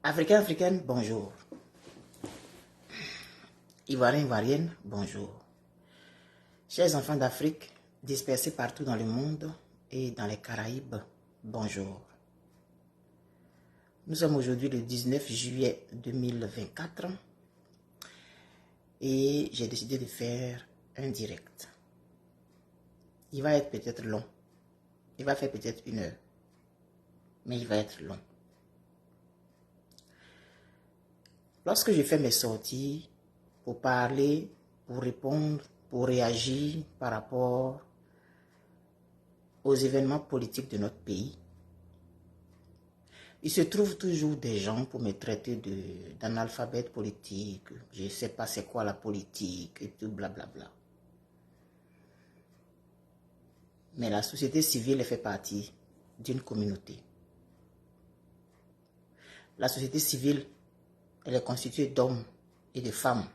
Africains, Africaines, bonjour. Ivoiriens, Ivoiriennes, bonjour. Chers enfants d'Afrique, dispersés partout dans le monde et dans les Caraïbes, bonjour. Nous sommes aujourd'hui le 19 juillet 2024 et j'ai décidé de faire un direct. Il va être peut-être long. Il va faire peut-être 1 heure. Mais il va être long. Lorsque je fais mes sorties pour parler, pour répondre, pour réagir par rapport aux événements politiques de notre pays, il se trouve toujours des gens pour me traiter d'analphabète politique. Je ne sais pas c'est quoi la politique et tout blablabla. Mais la société civile fait partie d'une communauté. La société civile, elle est constituée d'hommes et de femmes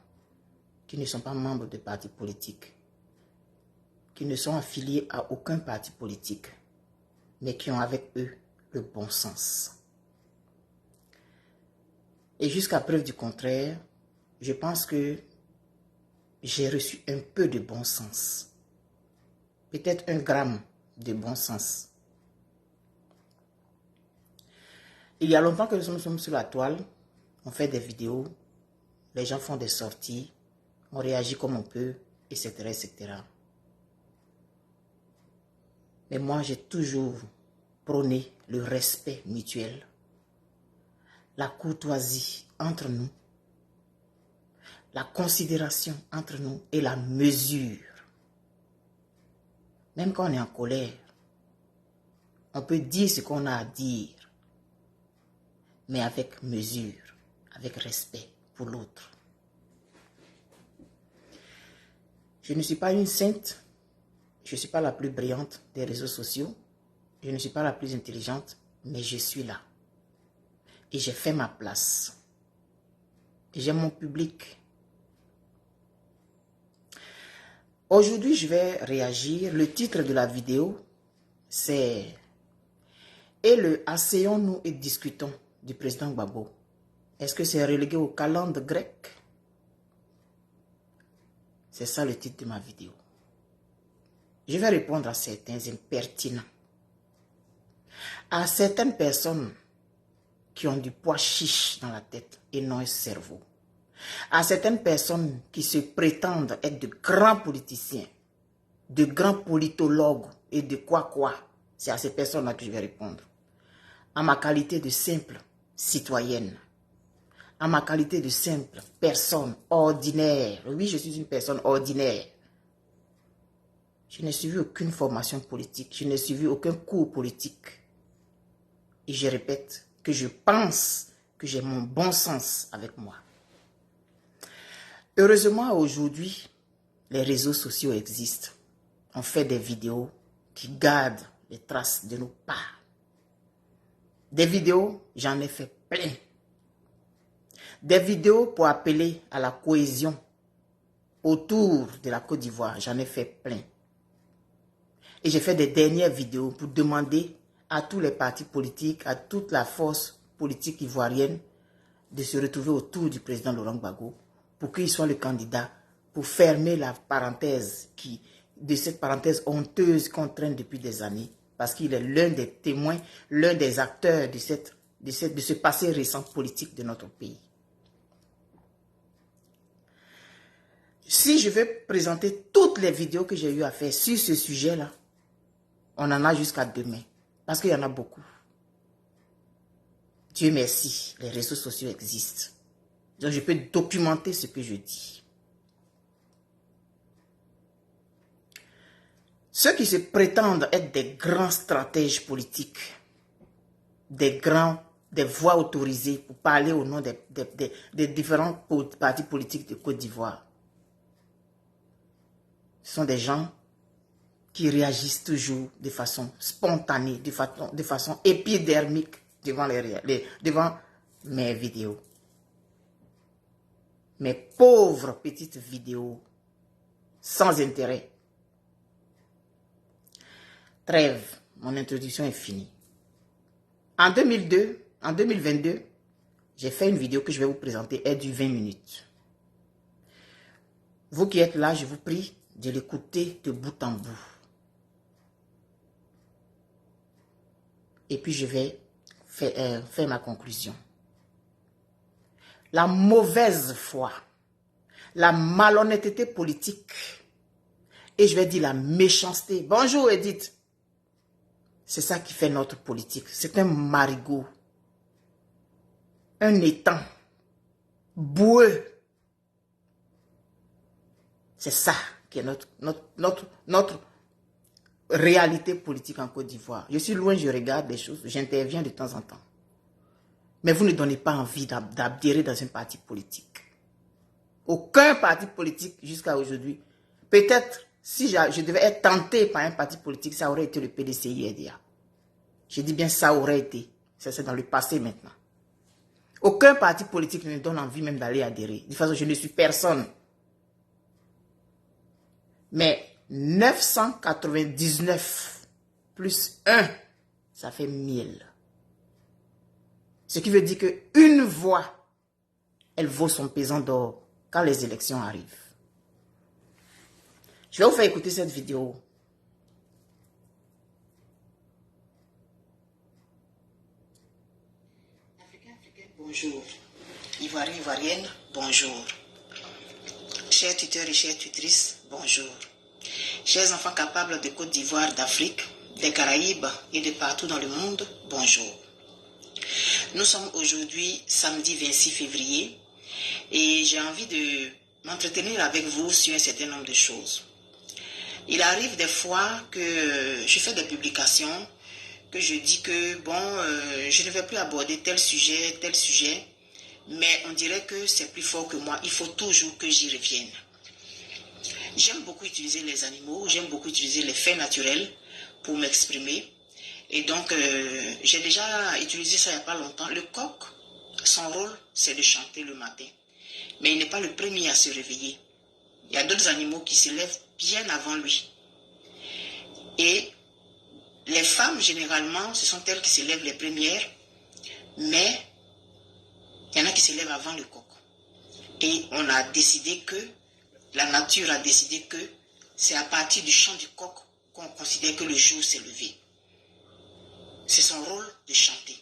qui ne sont pas membres de partis politiques, qui ne sont affiliés à aucun parti politique, mais qui ont avec eux le bon sens. Et jusqu'à preuve du contraire, je pense que j'ai reçu un peu de bon sens. Peut-être 1 gramme de bon sens. Il y a longtemps que nous sommes sur la toile, on fait des vidéos, les gens font des sorties, on réagit comme on peut, etc., etc. Mais moi, j'ai toujours prôné le respect mutuel, la courtoisie entre nous, la considération entre nous et la mesure. Même quand on est en colère, on peut dire ce qu'on a à dire, mais avec mesure, avec respect pour l'autre. Je ne suis pas une sainte, je ne suis pas la plus brillante des réseaux sociaux, je ne suis pas la plus intelligente, mais je suis là. Et j'ai fait ma place. Et j'ai mon public. Aujourd'hui, je vais réagir. Le titre de la vidéo, c'est « Et le asseyons-nous et discutons » du président Gbagbo. Est-ce que c'est relégué au calendrier grec? C'est ça le titre de ma vidéo. Je vais répondre à certains impertinents. À certaines personnes qui ont du poids chiche dans la tête et non un cerveau. À certaines personnes qui se prétendent être de grands politiciens, de grands politologues et de quoi. C'est à ces personnes-là que je vais répondre. À ma qualité de simple citoyenne, à ma qualité de simple personne ordinaire. Oui, je suis une personne ordinaire. Je n'ai suivi aucune formation politique, je n'ai suivi aucun cours politique. Et je répète que je pense que j'ai mon bon sens avec moi. Heureusement, aujourd'hui, les réseaux sociaux existent. On fait des vidéos qui gardent les traces de nos pas. Des vidéos, j'en ai fait plein. Des vidéos pour appeler à la cohésion autour de la Côte d'Ivoire, j'en ai fait plein. Et j'ai fait des dernières vidéos pour demander à tous les partis politiques, à toute la force politique ivoirienne de se retrouver autour du président Laurent Gbagbo pour qu'il soit le candidat pour fermer la parenthèse de cette parenthèse honteuse qu'on traîne depuis des années parce qu'il est l'un des témoins, l'un des acteurs de ce passé récent politique de notre pays. Si je vais présenter toutes les vidéos que j'ai eu à faire sur ce sujet-là, on en a jusqu'à demain. Parce qu'il y en a beaucoup. Dieu merci, les réseaux sociaux existent. Donc je peux documenter ce que je dis. Ceux qui se prétendent être des grands stratèges politiques, des voix autorisées pour parler au nom des différents partis politiques de Côte d'Ivoire, ce sont des gens qui réagissent toujours de façon spontanée, de façon épidermique devant mes vidéos. Mes pauvres petites vidéos sans intérêt. Trêve, mon introduction est finie. En 2022, J'ai fait une vidéo que je vais vous présenter, elle dure 20 minutes. Vous qui êtes là, je vous prie de l'écouter de bout en bout. Et puis je vais faire ma conclusion. La mauvaise foi, la malhonnêteté politique, et je vais dire la méchanceté. Bonjour Edith. C'est ça qui fait notre politique. C'est un marigot. Un étang. Boueux. C'est ça qui est notre réalité politique en Côte d'Ivoire. Je suis loin, je regarde les choses, j'interviens de temps en temps. Mais vous ne donnez pas envie d'adhérer dans un parti politique. Aucun parti politique jusqu'à aujourd'hui. Peut-être si je devais être tenté par un parti politique, ça aurait été le PDCI-RDA. Je dis bien ça aurait été. C'est dans le passé maintenant. Aucun parti politique ne me donne envie même d'aller adhérer. De toute façon, je ne suis personne. Mais 999 plus 1, ça fait 1000. Ce qui veut dire qu'une voix, elle vaut son pesant d'or quand les élections arrivent. Je vais vous faire écouter cette vidéo. Africains, Africaines, bonjour. Ivoiriens, Ivoiriennes, bonjour. Chers tuteurs et chères tutrices, bonjour. Chers enfants capables de Côte d'Ivoire, d'Afrique, des Caraïbes et de partout dans le monde, bonjour. Nous sommes aujourd'hui samedi 26 février et j'ai envie de m'entretenir avec vous sur un certain nombre de choses. Il arrive des fois que je fais des publications, que je dis que je ne vais plus aborder tel sujet, mais on dirait que c'est plus fort que moi, il faut toujours que j'y revienne. J'aime beaucoup utiliser les animaux, j'aime beaucoup utiliser les faits naturels pour m'exprimer. Et donc, j'ai déjà utilisé ça il n'y a pas longtemps. Le coq, son rôle, c'est de chanter le matin. Mais il n'est pas le premier à se réveiller. Il y a d'autres animaux qui se lèvent bien avant lui. Et les femmes, généralement, ce sont elles qui se lèvent les premières. Mais il y en a qui se lèvent avant le coq. Et on a décidé que, la nature a décidé que c'est à partir du chant du coq qu'on considère que le jour s'est levé. C'est son rôle de chanter.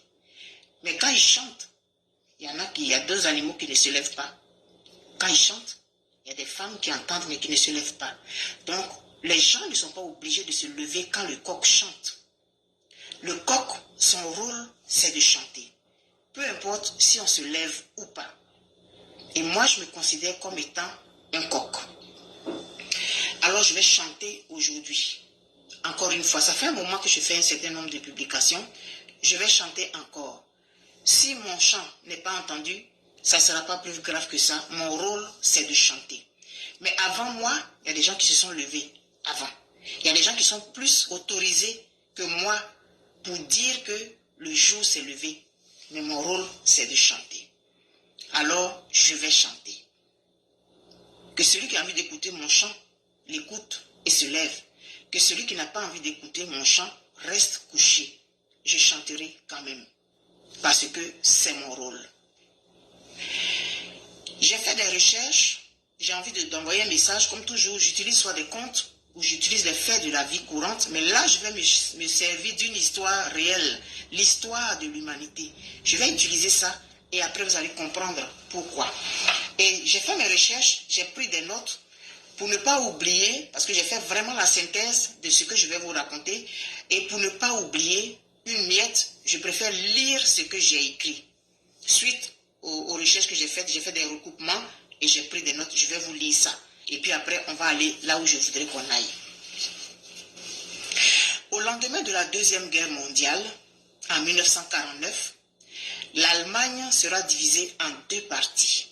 Mais quand il chante, il y a deux animaux qui ne se lèvent pas. Quand il chante, il y a des femmes qui entendent mais qui ne se lèvent pas. Donc, les gens ne sont pas obligés de se lever quand le coq chante. Le coq, son rôle, c'est de chanter. Peu importe si on se lève ou pas. Et moi, je me considère comme étant un coq. Alors, je vais chanter aujourd'hui. Encore une fois, ça fait un moment que je fais un certain nombre de publications. Je vais chanter encore. Si mon chant n'est pas entendu, ça ne sera pas plus grave que ça. Mon rôle, c'est de chanter. Mais avant moi, il y a des gens qui se sont levés avant. Il y a des gens qui sont plus autorisés que moi pour dire que le jour s'est levé. Mais mon rôle, c'est de chanter. Alors, je vais chanter. Que celui qui a envie d'écouter mon chant, l'écoute et se lève. Que celui qui n'a pas envie d'écouter mon chant reste couché. Je chanterai quand même. Parce que c'est mon rôle. J'ai fait des recherches. J'ai envie d'envoyer un message. Comme toujours, j'utilise soit des contes ou j'utilise les faits de la vie courante. Mais là, je vais me servir d'une histoire réelle. L'histoire de l'humanité. Je vais utiliser ça et après vous allez comprendre pourquoi. Et j'ai fait mes recherches. J'ai pris des notes. Pour ne pas oublier, parce que j'ai fait vraiment la synthèse de ce que je vais vous raconter, et pour ne pas oublier une miette, je préfère lire ce que j'ai écrit. Suite aux recherches que j'ai fait des recoupements et j'ai pris des notes, je vais vous lire ça. Et puis après, on va aller là où je voudrais qu'on aille. Au lendemain de la Deuxième Guerre mondiale, en 1949, l'Allemagne sera divisée en deux parties.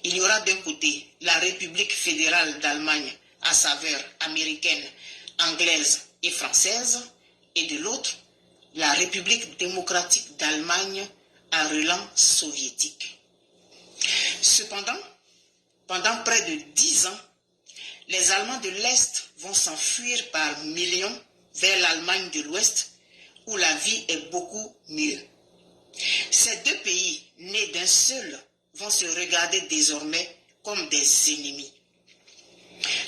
Il y aura d'un côté la République fédérale d'Allemagne à saveur américaine, anglaise et française, et de l'autre, la République démocratique d'Allemagne à relent soviétique. Cependant, pendant près de 10 ans, les Allemands de l'Est vont s'enfuir par millions vers l'Allemagne de l'Ouest, où la vie est beaucoup mieux. Ces deux pays, nés d'un seul, vont se regarder désormais comme des ennemis.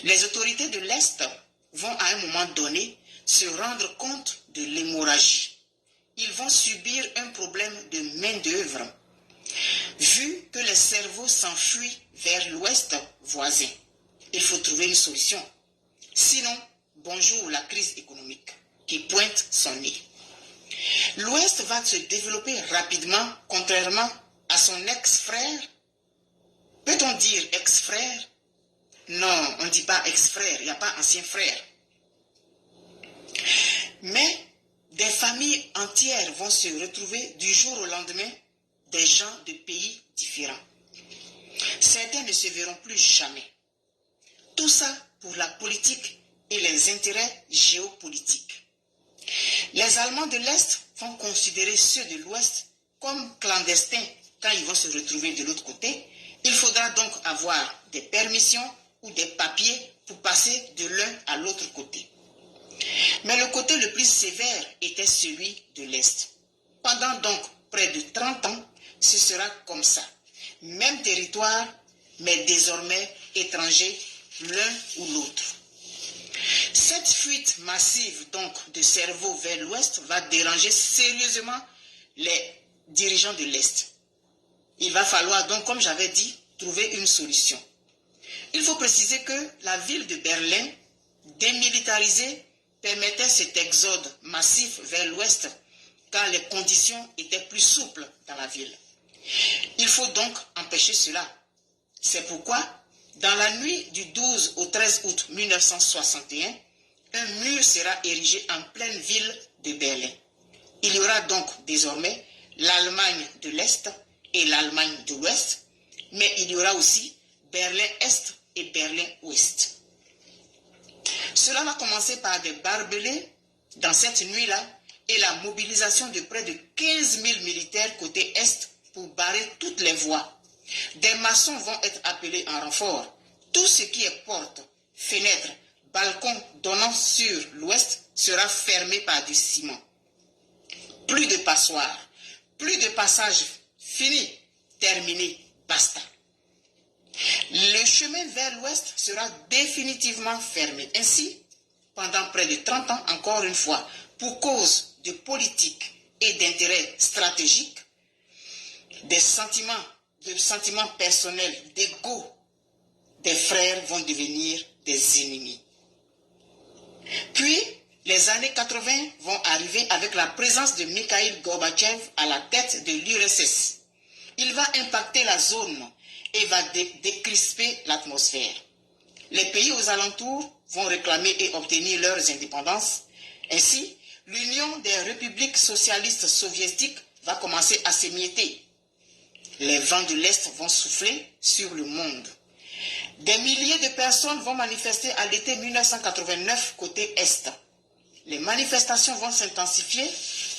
Les autorités de l'Est vont à un moment donné se rendre compte de l'hémorragie. Ils vont subir un problème de main-d'œuvre, vu que les cerveaux s'enfuient vers l'Ouest voisin. Il faut trouver une solution. Sinon, bonjour la crise économique qui pointe son nez. L'Ouest va se développer rapidement, contrairement à son ex-frère. Peut-on dire ex-frère? Non, on ne dit pas ex-frère, il n'y a pas ancien frère. Mais des familles entières vont se retrouver du jour au lendemain, des gens de pays différents. Certains ne se verront plus jamais. Tout ça pour la politique et les intérêts géopolitiques. Les Allemands de l'Est vont considérer ceux de l'Ouest comme clandestins quand ils vont se retrouver de l'autre côté. Il faudra donc avoir des permissions ou des papiers pour passer de l'un à l'autre côté. Mais le côté le plus sévère était celui de l'Est. Pendant donc près de 30 ans, ce sera comme ça. Même territoire, mais désormais étrangers l'un ou l'autre. Cette fuite massive donc de cerveau vers l'Ouest va déranger sérieusement les dirigeants de l'Est. Il va falloir donc, comme j'avais dit, trouver une solution. Il faut préciser que la ville de Berlin, démilitarisée, permettait cet exode massif vers l'Ouest car les conditions étaient plus souples dans la ville. Il faut donc empêcher cela. C'est pourquoi, dans la nuit du 12 au 13 août 1961, un mur sera érigé en pleine ville de Berlin. Il y aura donc désormais l'Allemagne de l'Est et l'Allemagne de l'Ouest, mais il y aura aussi Berlin-Est et Berlin-Ouest. Cela va commencer par des barbelés dans cette nuit-là et la mobilisation de près de 15 000 militaires côté Est pour barrer toutes les voies. Des maçons vont être appelés en renfort. Tout ce qui est porte, fenêtre, balcon donnant sur l'Ouest sera fermé par du ciment. Plus de passoires, plus de passages, fini, terminé, basta. Le chemin vers l'Ouest sera définitivement fermé. Ainsi, pendant près de 30 ans, encore une fois, pour cause de politique et d'intérêts stratégiques, des sentiments personnels, d'ego des frères vont devenir des ennemis. Puis, les années 80 vont arriver avec la présence de Mikhaïl Gorbatchev à la tête de l'URSS. Il va impacter la zone et va décrisper l'atmosphère. Les pays aux alentours vont réclamer et obtenir leurs indépendances. Ainsi, l'Union des républiques socialistes soviétiques va commencer à s'émietter. Les vents de l'Est vont souffler sur le monde. Des milliers de personnes vont manifester à l'été 1989 côté Est. Les manifestations vont s'intensifier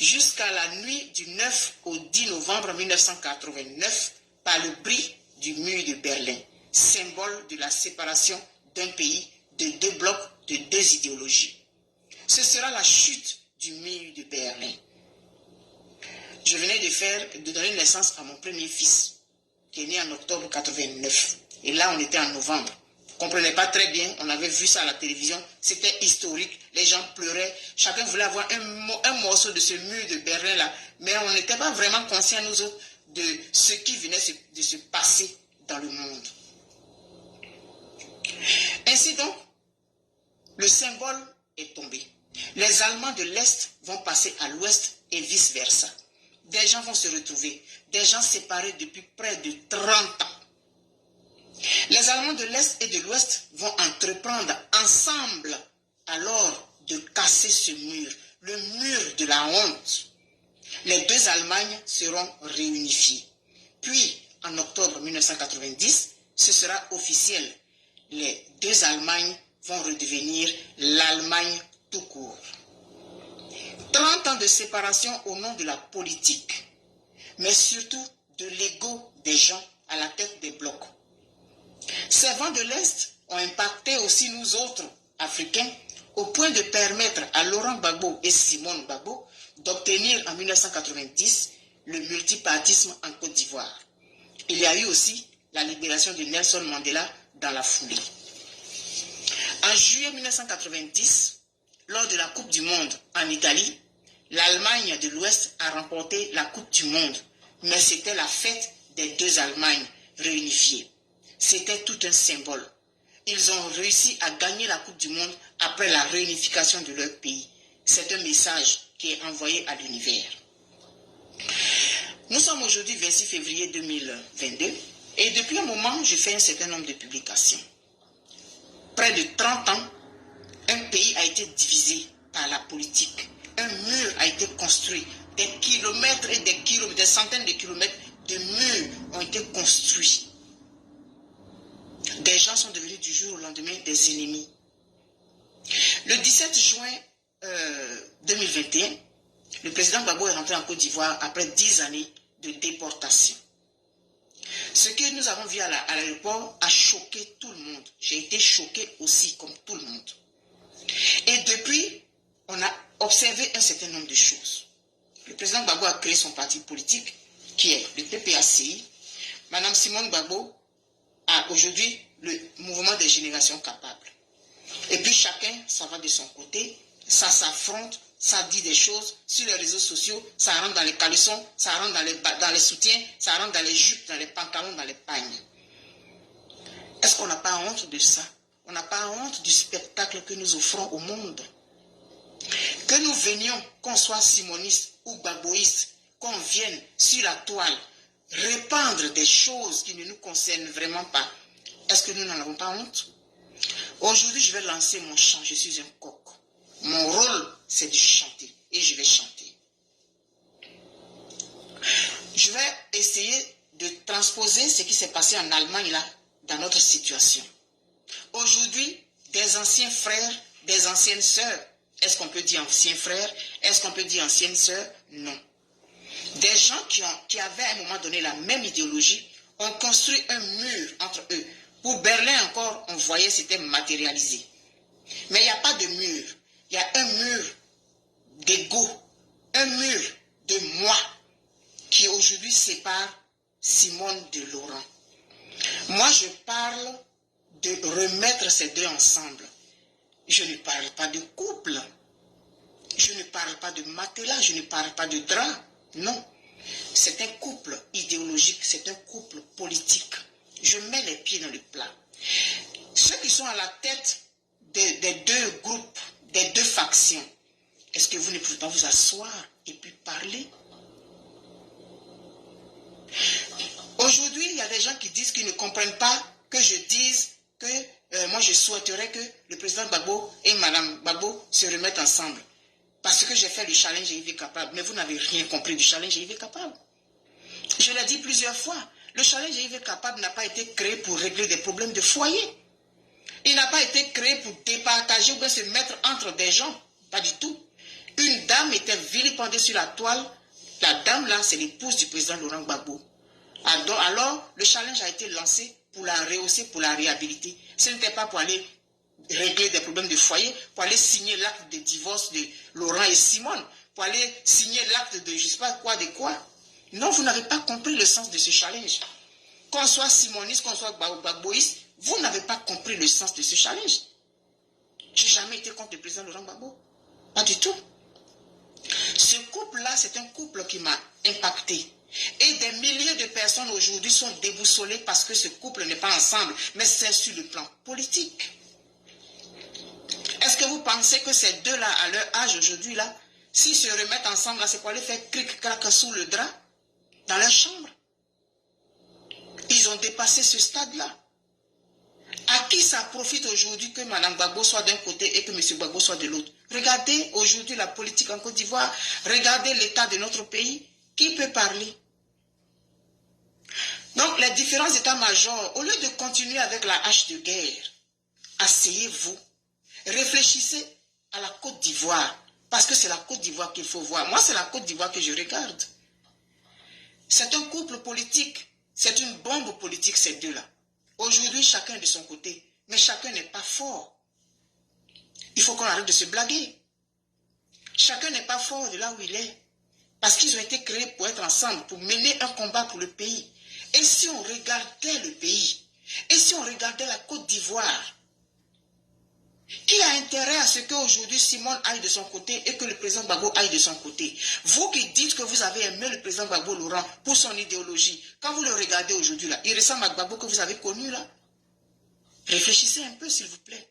jusqu'à la nuit du 9 au 10 novembre 1989 par le bris du mur de Berlin, symbole de la séparation d'un pays de deux blocs de deux idéologies. Ce sera la chute du mur de Berlin. Je venais de donner naissance à mon premier fils, qui est né en octobre 1989. Et là, on était en novembre. On ne comprenait pas très bien, on avait vu ça à la télévision, c'était historique, les gens pleuraient, chacun voulait avoir un morceau de ce mur de Berlin-là, mais on n'était pas vraiment conscients, nous autres, de ce qui venait de se passer dans le monde. Ainsi donc, le symbole est tombé. Les Allemands de l'Est vont passer à l'Ouest et vice-versa. Des gens vont se retrouver, des gens séparés depuis près de 30 ans. Les Allemands de l'Est et de l'Ouest vont entreprendre ensemble alors de casser ce mur, le mur de la honte. Les deux Allemagnes seront réunifiées. Puis, en octobre 1990, ce sera officiel. Les deux Allemagnes vont redevenir l'Allemagne tout court. 30 ans de séparation au nom de la politique, mais surtout de l'ego des gens à la tête des blocs. Ces vents de l'Est ont impacté aussi nous autres, Africains, au point de permettre à Laurent Gbagbo et Simone Gbagbo d'obtenir en 1990 le multipartisme en Côte d'Ivoire. Il y a eu aussi la libération de Nelson Mandela dans la foulée. En juillet 1990, lors de la Coupe du Monde en Italie, l'Allemagne de l'Ouest a remporté la Coupe du Monde, mais c'était la fête des deux Allemagnes réunifiées. C'était tout un symbole. Ils ont réussi à gagner la Coupe du Monde après la réunification de leur pays. C'est un message qui est envoyé à l'univers. Nous sommes aujourd'hui 26 février 2022 et depuis un moment, je fais un certain nombre de publications. Près de 30 ans, un pays a été divisé par la politique. Un mur a été construit. Des kilomètres et des kilomètres, des centaines de kilomètres de murs ont été construits. Des gens sont devenus du jour au lendemain des ennemis. Le 17 juin 2021, le président Gbagbo est rentré en Côte d'Ivoire après 10 années de déportation. Ce que nous avons vu à l'aéroport a choqué tout le monde. J'ai été choqué aussi, comme tout le monde. Et depuis, on a observé un certain nombre de choses. Le président Gbagbo a créé son parti politique, qui est le PPACI. Madame Simone Gbagbo a aujourd'hui le mouvement des générations capables. Et puis chacun, ça va de son côté, ça s'affronte, ça dit des choses sur les réseaux sociaux, ça rentre dans les caleçons, ça rentre dans les soutiens, ça rentre dans les jupes, dans les pantalons, dans les pagnes. Est-ce qu'on n'a pas honte de ça? On n'a pas honte du spectacle que nous offrons au monde? Que nous venions, qu'on soit simoniste ou gbagboïste, qu'on vienne sur la toile répandre des choses qui ne nous concernent vraiment pas. Est-ce que nous n'en avons pas honte? Aujourd'hui, je vais lancer mon chant. Je suis un coq. Mon rôle, c'est de chanter. Et je vais chanter. Je vais essayer de transposer ce qui s'est passé en Allemagne, là, dans notre situation. Aujourd'hui, des anciens frères, des anciennes sœurs. Est-ce qu'on peut dire anciens frères? Est-ce qu'on peut dire anciennes sœurs? Non. Des gens qui avaient à un moment donné la même idéologie ont construit un mur entre eux. Pour Berlin encore, on voyait c'était matérialisé. Mais il n'y a pas de mur. Il y a un mur d'ego, un mur de moi qui aujourd'hui sépare Simone de Laurent. Moi, je parle de remettre ces deux ensemble. Je ne parle pas de couple. Je ne parle pas de matelas, je ne parle pas de drap. Non. C'est un couple idéologique, c'est un couple politique. Je mets les pieds dans le plat. Ceux qui sont à la tête des deux groupes, des deux factions, est-ce que vous ne pouvez pas vous asseoir et puis parler? Aujourd'hui, il y a des gens qui disent qu'ils ne comprennent pas que je dise que moi je souhaiterais que le président Gbagbo et Madame Gbagbo se remettent ensemble. Parce que j'ai fait le challenge EIV capable. Mais vous n'avez rien compris du challenge EIV capable. Je l'ai dit plusieurs fois. Le challenge EIV capable n'a pas été créé pour régler des problèmes de foyer. Il n'a pas été créé pour départager ou bien se mettre entre des gens. Pas du tout. Une dame était vilipendée sur la toile. La dame là, c'est l'épouse du président Laurent Gbagbo. Alors, le challenge a été lancé pour la rehausser, pour la réhabiliter. Ce n'était pas pour aller régler des problèmes de foyer, pour aller signer l'acte de divorce de Laurent et Simone, pour aller signer l'acte de je ne sais pas quoi de quoi. Non, vous n'avez pas compris le sens de ce challenge. Qu'on soit simoniste, qu'on soit gbagboïste, vous n'avez pas compris le sens de ce challenge. Je n'ai jamais été contre le président Laurent Gbagbo. Pas du tout. Ce couple-là, c'est un couple qui m'a impacté. Et des milliers de personnes aujourd'hui sont déboussolées parce que ce couple n'est pas ensemble, mais c'est sur le plan politique. Est-ce que vous pensez que ces deux-là, à leur âge aujourd'hui, là, s'ils se remettent ensemble, c'est pour aller faire cric-crac sous le drap, dans leur chambre? Ils ont dépassé ce stade-là. À qui ça profite aujourd'hui que Mme Gbagbo soit d'un côté et que M. Gbagbo soit de l'autre? Regardez aujourd'hui la politique en Côte d'Ivoire, regardez l'état de notre pays. Qui peut parler? Donc les différents états-majors, au lieu de continuer avec la hache de guerre, asseyez-vous. Réfléchissez à la Côte d'Ivoire, parce que c'est la Côte d'Ivoire qu'il faut voir. Moi, c'est la Côte d'Ivoire que je regarde. C'est un couple politique, c'est une bombe politique, ces deux-là. Aujourd'hui, chacun de son côté, mais chacun n'est pas fort. Il faut qu'on arrête de se blaguer. Chacun n'est pas fort de là où il est. Parce qu'ils ont été créés pour être ensemble, pour mener un combat pour le pays. Et si on regardait le pays, et si on regardait la Côte d'Ivoire, qui a intérêt à ce qu'aujourd'hui Simone aille de son côté et que le président Gbagbo aille de son côté? Vous qui dites que vous avez aimé le président Gbagbo Laurent pour son idéologie, quand vous le regardez aujourd'hui là, il ressemble à Gbagbo que vous avez connu là. Réfléchissez un peu s'il vous plaît.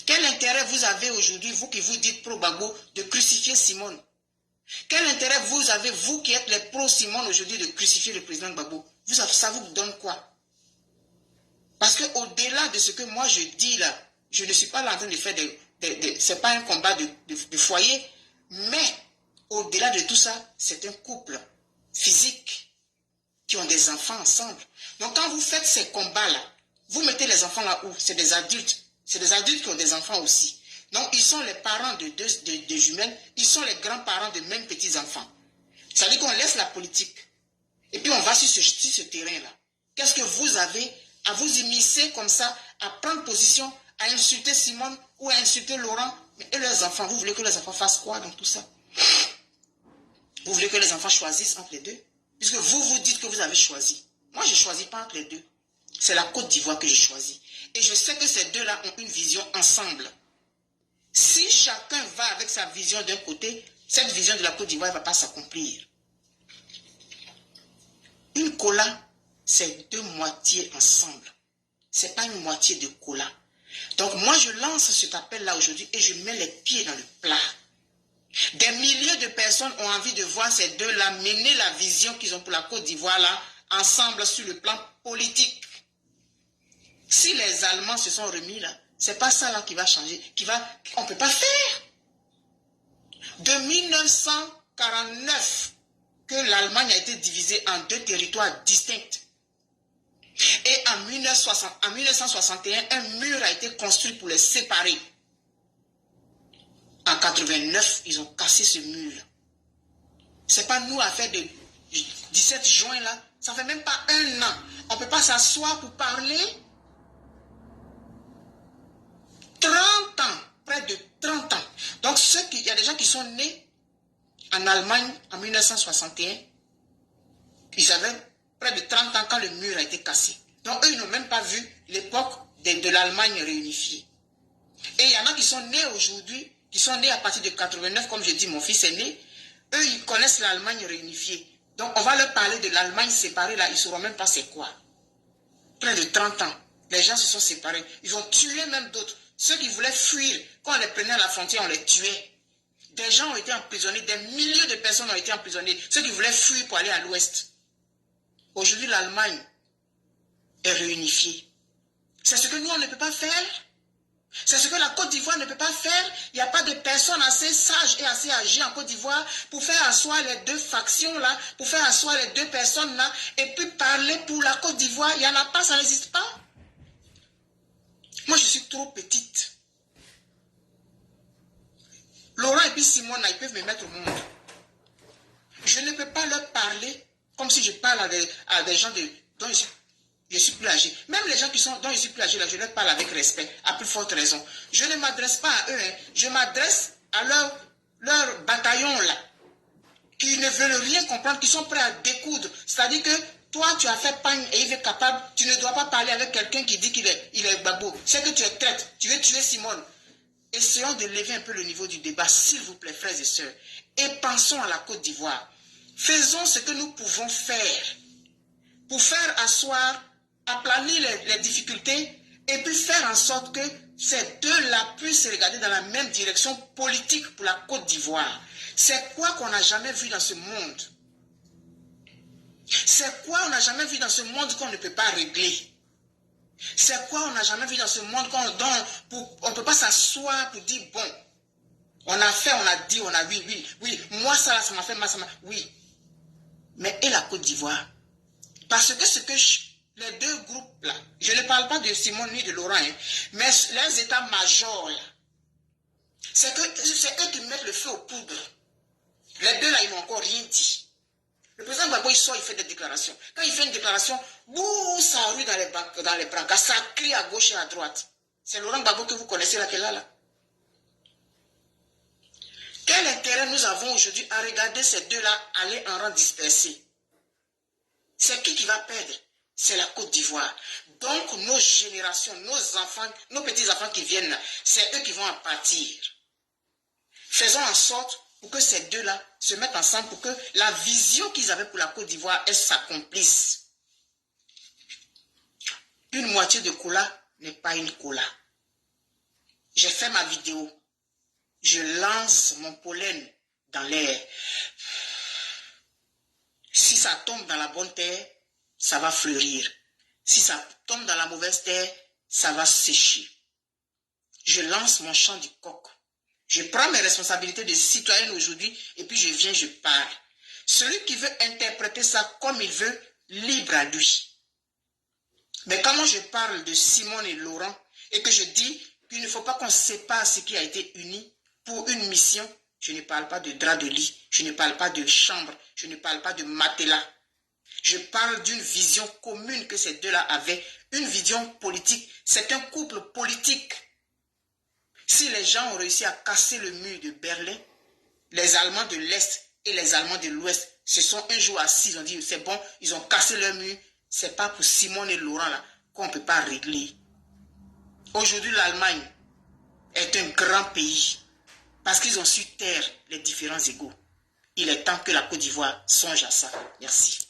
Quel intérêt vous avez aujourd'hui, vous qui vous dites pro-Gbagbo, de crucifier Simone? Quel intérêt vous avez, vous qui êtes les pro-Simone aujourd'hui, de crucifier le président Gbagbo? Ça vous donne quoi? Parce qu'au-delà de ce que moi je dis là, je ne suis pas là en train de faire c'est pas un combat de foyer, mais au-delà de tout ça, c'est un couple physique qui ont des enfants ensemble. Donc quand vous faites ces combats-là, vous mettez les enfants là où? C'est des adultes. C'est des adultes qui ont des enfants aussi. Donc ils sont les parents de jumelles, ils sont les grands-parents de mêmes petits-enfants. Ça veut dire qu'on laisse la politique. Et puis on va sur ce terrain-là. Qu'est-ce que vous avez à vous immiscer comme ça, à prendre position, à insulter Simone ou à insulter Laurent et leurs enfants? Vous voulez que les enfants fassent quoi dans tout ça? Vous voulez que les enfants choisissent entre les deux? Puisque vous dites que vous avez choisi. Moi, je ne choisis pas entre les deux. C'est la Côte d'Ivoire que j'ai choisi. Et je sais que ces deux-là ont une vision ensemble. Si chacun va avec sa vision d'un côté, cette vision de la Côte d'Ivoire ne va pas s'accomplir. Une cola, c'est deux moitiés ensemble. Ce n'est pas une moitié de cola. Donc moi, je lance cet appel-là aujourd'hui et je mets les pieds dans le plat. Des milliers de personnes ont envie de voir ces deux-là mener la vision qu'ils ont pour la Côte d'Ivoire là, ensemble sur le plan politique. Si les Allemands se sont remis là, c'est pas ça là qui va changer, on ne peut pas faire. De 1949, que l'Allemagne a été divisée en deux territoires distincts. Et en 1961, un mur a été construit pour les séparer. En 89, ils ont cassé ce mur. C'est pas nous à faire de 17 juin là, ça fait même pas un an. On ne peut pas s'asseoir pour parler. 30 ans, près de 30 ans. Donc il y a des gens qui sont nés en Allemagne en 1961. Ils avaient près de 30 ans quand le mur a été cassé. Donc eux, ils n'ont même pas vu l'époque de l'Allemagne réunifiée. Et il y en a qui sont nés aujourd'hui, qui sont nés à partir de 89, comme je dis, mon fils est né. Eux, ils connaissent l'Allemagne réunifiée. Donc on va leur parler de l'Allemagne séparée, là, ils ne sauront même pas c'est quoi. Près de 30 ans, les gens se sont séparés. Ils ont tué même d'autres. Ceux qui voulaient fuir, quand on les prenait à la frontière, on les tuait. Des gens ont été emprisonnés, des milliers de personnes ont été emprisonnées. Ceux qui voulaient fuir pour aller à l'ouest. Aujourd'hui, l'Allemagne est réunifiée. C'est ce que nous, on ne peut pas faire. C'est ce que la Côte d'Ivoire ne peut pas faire. Il n'y a pas de personnes assez sages et assez âgées en Côte d'Ivoire pour faire asseoir les deux factions-là, pour faire asseoir les deux personnes-là, et puis parler pour la Côte d'Ivoire. Il n'y en a pas, ça n'existe pas. Moi, je suis trop petite. Laurent et puis Simone, ils peuvent me mettre au monde. Je ne peux pas leur parler comme si je parle à des gens dont je suis plus âgé. Même les gens dont je suis plus âgé, là, je leur parle avec respect, à plus forte raison. Je ne m'adresse pas à eux, hein. Je m'adresse à leur bataillon là, qui ne veulent rien comprendre, qui sont prêts à découdre. C'est-à-dire que toi, tu as fait pagne et il est capable, tu ne dois pas parler avec quelqu'un qui dit qu'il est Gbagbo. C'est que tu es traître, tu veux tuer Simone. Essayons de lever un peu le niveau du débat, s'il vous plaît, frères et sœurs. Et pensons à la Côte d'Ivoire. Faisons ce que nous pouvons faire pour faire asseoir, aplanir les difficultés et puis faire en sorte que ces deux-là puissent se regarder dans la même direction politique pour la Côte d'Ivoire. C'est quoi qu'on n'a jamais vu dans ce monde? C'est quoi on n'a jamais vu dans ce monde qu'on ne peut pas régler? C'est quoi on n'a jamais vu dans ce monde on ne peut pas s'asseoir pour dire, bon, on a fait, on a dit, on a oui, moi ça m'a fait mal, oui. Mais et la Côte d'Ivoire? Parce que les deux groupes là, je ne parle pas de Simone ni de Laurent, hein, mais les états-majors là, c'est eux qui mettent le feu aux poudres. Les deux là, ils n'ont encore rien dit. Le président Gbagbo, il sort, il fait des déclarations. Quand il fait une déclaration, bouh, ça rue dans les brancards, ça crie à gauche et à droite. C'est Laurent Gbagbo que vous connaissez là, qui est là. Quel intérêt nous avons aujourd'hui à regarder ces deux-là aller en rang dispersé? C'est qui va perdre? C'est la Côte d'Ivoire. Donc nos générations, nos enfants, nos petits-enfants qui viennent, c'est eux qui vont en partir. Faisons en sorte pour que ces deux-là se mettent ensemble, pour que la vision qu'ils avaient pour la Côte d'Ivoire, elle s'accomplisse. Une moitié de cola n'est pas une cola. J'ai fait ma vidéo. Je lance mon pollen dans l'air. Si ça tombe dans la bonne terre, ça va fleurir. Si ça tombe dans la mauvaise terre, ça va sécher. Je lance mon chant du coq. Je prends mes responsabilités de citoyenne aujourd'hui et puis je viens, je parle. Celui qui veut interpréter ça comme il veut, libre à lui. Mais quand moi je parle de Simone et Laurent et que je dis qu'il ne faut pas qu'on sépare ce qui a été uni pour une mission, je ne parle pas de drap de lit, je ne parle pas de chambre, je ne parle pas de matelas. Je parle d'une vision commune que ces deux-là avaient, une vision politique. C'est un couple politique. Si les gens ont réussi à casser le mur de Berlin, les Allemands de l'Est et les Allemands de l'Ouest se sont un jour assis, ils ont dit c'est bon, ils ont cassé leur mur. C'est pas pour Simone et Laurent là qu'on ne peut pas régler. Aujourd'hui, l'Allemagne est un grand pays parce qu'ils ont su taire les différents égos. Il est temps que la Côte d'Ivoire songe à ça. Merci.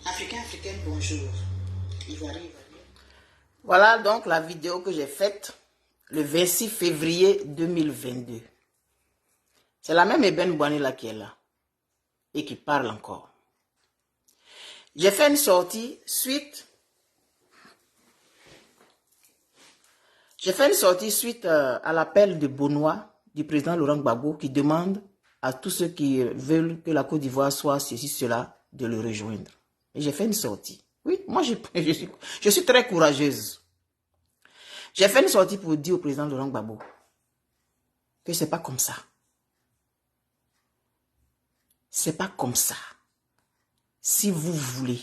Africain, africaine, bonjour. Ivoirien, ivoirien. Voilà donc la vidéo que j'ai faite le 26 février 2022. C'est la même Eben Boigny là qui est là et qui parle encore. J'ai fait une sortie suite. À l'appel de Benoît, du président Laurent Gbagbo, qui demande à tous ceux qui veulent que la Côte d'Ivoire soit ceci, cela, de le rejoindre. Et j'ai fait une sortie. Oui, moi je suis très courageuse. J'ai fait une sortie pour dire au président Laurent Gbagbo que c'est pas comme ça. C'est pas comme ça. Si vous voulez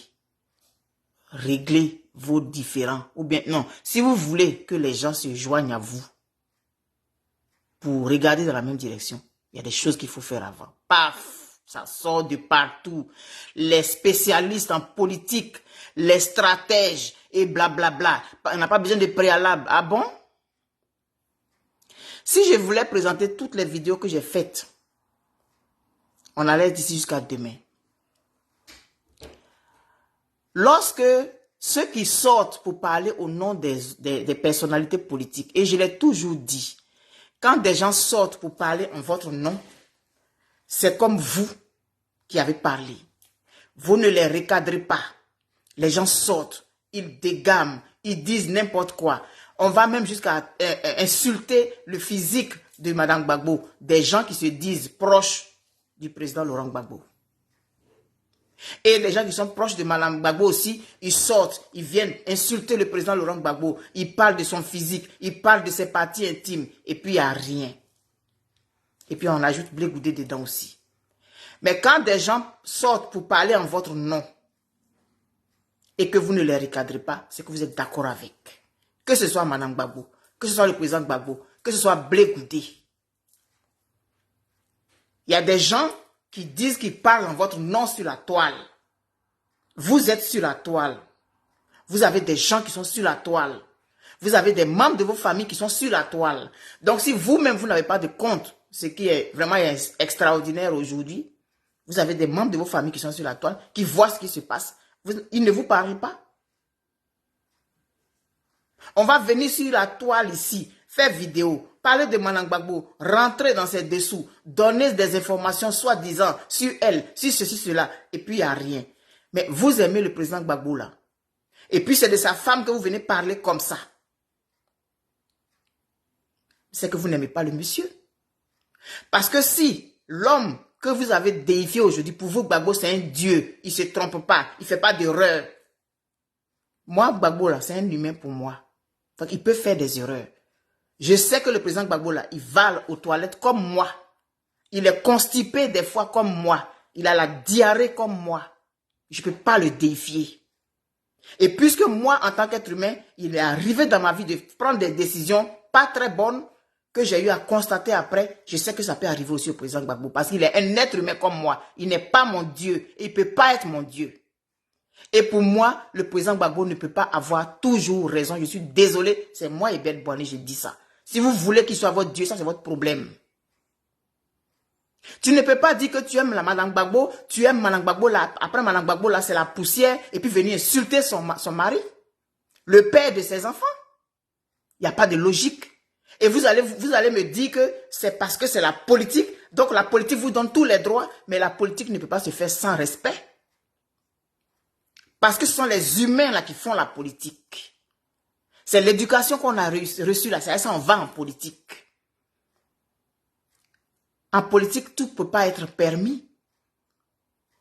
régler vos différends, ou bien non, si vous voulez que les gens se joignent à vous pour regarder dans la même direction, il y a des choses qu'il faut faire avant. Paf, ça sort de partout. Les spécialistes en politique, les stratèges et blablabla. On n'a pas besoin de préalable. Ah bon? Si je voulais présenter toutes les vidéos que j'ai faites, on allait être ici jusqu'à demain. Lorsque ceux qui sortent pour parler au nom des personnalités politiques, et je l'ai toujours dit, quand des gens sortent pour parler en votre nom, c'est comme vous qui avez parlé. Vous ne les recadrez pas. Les gens sortent, ils dégament, ils disent n'importe quoi. On va même jusqu'à insulter le physique de Mme Gbagbo, des gens qui se disent proches du président Laurent Gbagbo. Et les gens qui sont proches de Mme Gbagbo aussi, ils sortent, ils viennent insulter le président Laurent Gbagbo. Ils parlent de son physique, ils parlent de ses parties intimes. Et puis, il n'y a rien. Et puis, on ajoute Blé Goudé dedans aussi. Mais quand des gens sortent pour parler en votre nom et que vous ne les recadrez pas, c'est que vous êtes d'accord avec. Que ce soit Mme Gbagbo, que ce soit le président Gbagbo, que ce soit Blé Goudé. Il y a des gens qui disent qu'ils parlent en votre nom sur la toile. Vous êtes sur la toile. Vous avez des gens qui sont sur la toile. Vous avez des membres de vos familles qui sont sur la toile. Donc si vous-même, vous n'avez pas de compte, ce qui est vraiment extraordinaire aujourd'hui, vous avez des membres de vos familles qui sont sur la toile, qui voient ce qui se passe. Ils ne vous parlent pas. On va venir sur la toile ici, faire vidéo, parler de Mme Gbagbo, rentrer dans ses dessous, donner des informations soi-disant sur elle, sur ceci, cela, et puis il n'y a rien. Mais vous aimez le président Gbagbo là. Et puis c'est de sa femme que vous venez parler comme ça. C'est que vous n'aimez pas le monsieur. Parce que si l'homme que vous avez déifié aujourd'hui, pour vous Gbagbo c'est un dieu, il ne se trompe pas, il ne fait pas d'erreur. Moi Gbagbo là, c'est un humain pour moi. Donc il peut faire des erreurs. Je sais que le président Gbagbo là, il va aux toilettes comme moi. Il est constipé des fois comme moi. Il a la diarrhée comme moi. Je ne peux pas le défier. Et puisque moi, en tant qu'être humain, il est arrivé dans ma vie de prendre des décisions pas très bonnes, que j'ai eu à constater après, je sais que ça peut arriver aussi au président Gbagbo. Parce qu'il est un être humain comme moi. Il n'est pas mon Dieu. Il ne peut pas être mon Dieu. Et pour moi, le président Gbagbo ne peut pas avoir toujours raison. Je suis désolé. C'est moi, Ebel Boani, je dis ça. Si vous voulez qu'il soit votre Dieu, ça c'est votre problème. Tu ne peux pas dire que tu aimes la Madame Gbagbo, tu aimes Madame Gbagbo, là, après Madame Gbagbo, là, c'est la poussière, et puis venir insulter son mari, le père de ses enfants. Il n'y a pas de logique. Et vous allez me dire que c'est parce que c'est la politique. Donc la politique vous donne tous les droits, mais la politique ne peut pas se faire sans respect. Parce que ce sont les humains là qui font la politique. C'est l'éducation qu'on a reçue là, c'est ça on va en politique. En politique, tout ne peut pas être permis.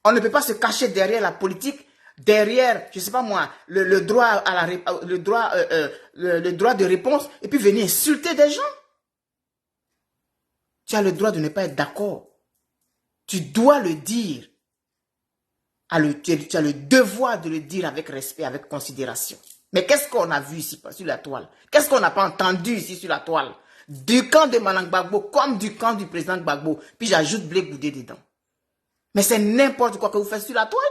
On ne peut pas se cacher derrière la politique, derrière, je ne sais pas moi, le droit de réponse, et puis venir insulter des gens. Tu as le droit de ne pas être d'accord. Tu dois le dire. Tu as le devoir de le dire avec respect, avec considération. Mais qu'est-ce qu'on a vu ici sur la toile? Qu'est-ce qu'on n'a pas entendu ici sur la toile? Du camp de Madame Gbagbo comme du camp du président Gbagbo. Puis j'ajoute Blé Goudé dedans. Mais c'est n'importe quoi que vous faites sur la toile.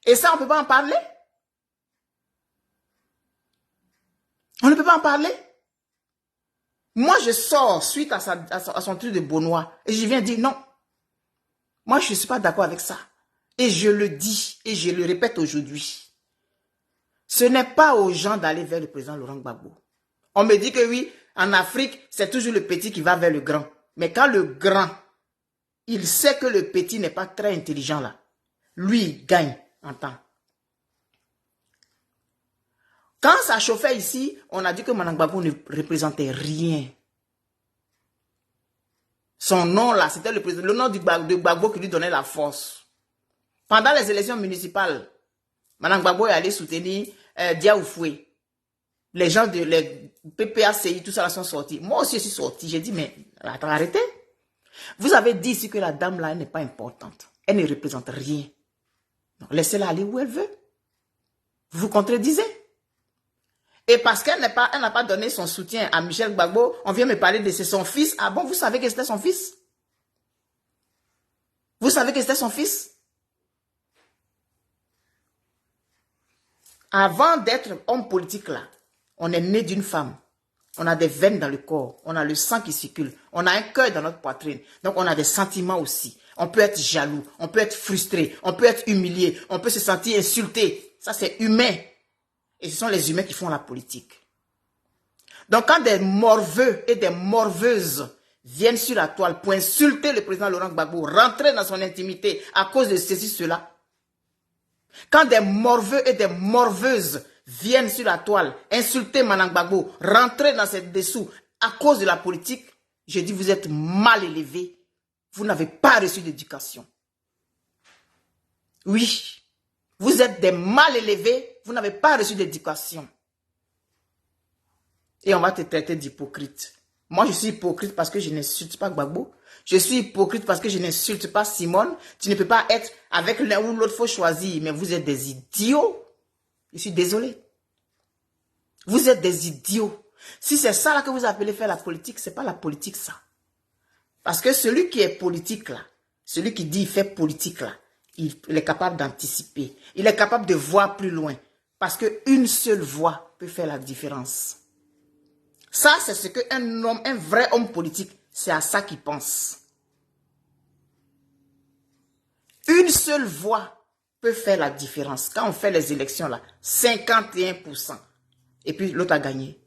Et ça, on ne peut pas en parler. On ne peut pas en parler. Moi, je sors suite à son truc de Benoît. Et je viens dire non. Moi, je ne suis pas d'accord avec ça. Et je le dis, et je le répète aujourd'hui. Ce n'est pas aux gens d'aller vers le président Laurent Gbagbo. On me dit que oui, en Afrique, c'est toujours le petit qui va vers le grand. Mais quand le grand, il sait que le petit n'est pas très intelligent là, lui, il gagne en temps. Quand ça chauffait ici, on a dit que Madame Gbagbo ne représentait rien. Son nom là, c'était le nom de Gbagbo qui lui donnait la force. Pendant les élections municipales, Madame Gbagbo est allée soutenir Dia Oufoué. Les gens de les PPACI, tout ça là sont sortis. Moi aussi, je suis sorti. J'ai dit, mais attends, arrêtez. Vous avez dit ici que la dame là, elle n'est pas importante. Elle ne représente rien. Laissez-la aller où elle veut. Vous vous contredisez. Et parce qu'elle n'a pas donné son soutien à Michel Gbagbo, on vient me parler de c'est son fils. Ah bon, vous savez que c'était son fils? Vous savez que c'était son fils? Avant d'être homme politique là, on est né d'une femme. On a des veines dans le corps. On a le sang qui circule. On a un cœur dans notre poitrine. Donc, on a des sentiments aussi. On peut être jaloux. On peut être frustré. On peut être humilié. On peut se sentir insulté. Ça, c'est humain. Et ce sont les humains qui font la politique. Donc, quand des morveux et des morveuses viennent sur la toile pour insulter le président Laurent Gbagbo, rentrer dans son intimité à cause de ceci, cela, quand des morveux et des morveuses viennent sur la toile, insulter Madame Gbagbo, rentrer dans ses dessous à cause de la politique, je dis vous êtes mal élevé. Vous n'avez pas reçu d'éducation. Oui, vous êtes des mal élevés, vous n'avez pas reçu d'éducation. Et on va te traiter d'hypocrite. Moi, je suis hypocrite parce que je n'insulte pas Gbagbo. Je suis hypocrite parce que je n'insulte pas Simone. Tu ne peux pas être avec l'un ou l'autre, il faut choisir. Mais vous êtes des idiots. Je suis désolé. Vous êtes des idiots. Si c'est ça là que vous appelez faire la politique, c'est pas la politique ça. Parce que celui qui est politique là, celui qui dit il fait politique là, il est capable d'anticiper. Il est capable de voir plus loin. Parce qu'une seule voix peut faire la différence. Ça, c'est ce qu'un homme, un vrai homme politique, c'est à ça qu'il pense. Une seule voix peut faire la différence. Quand on fait les élections là, 51%. Et puis l'autre a gagné.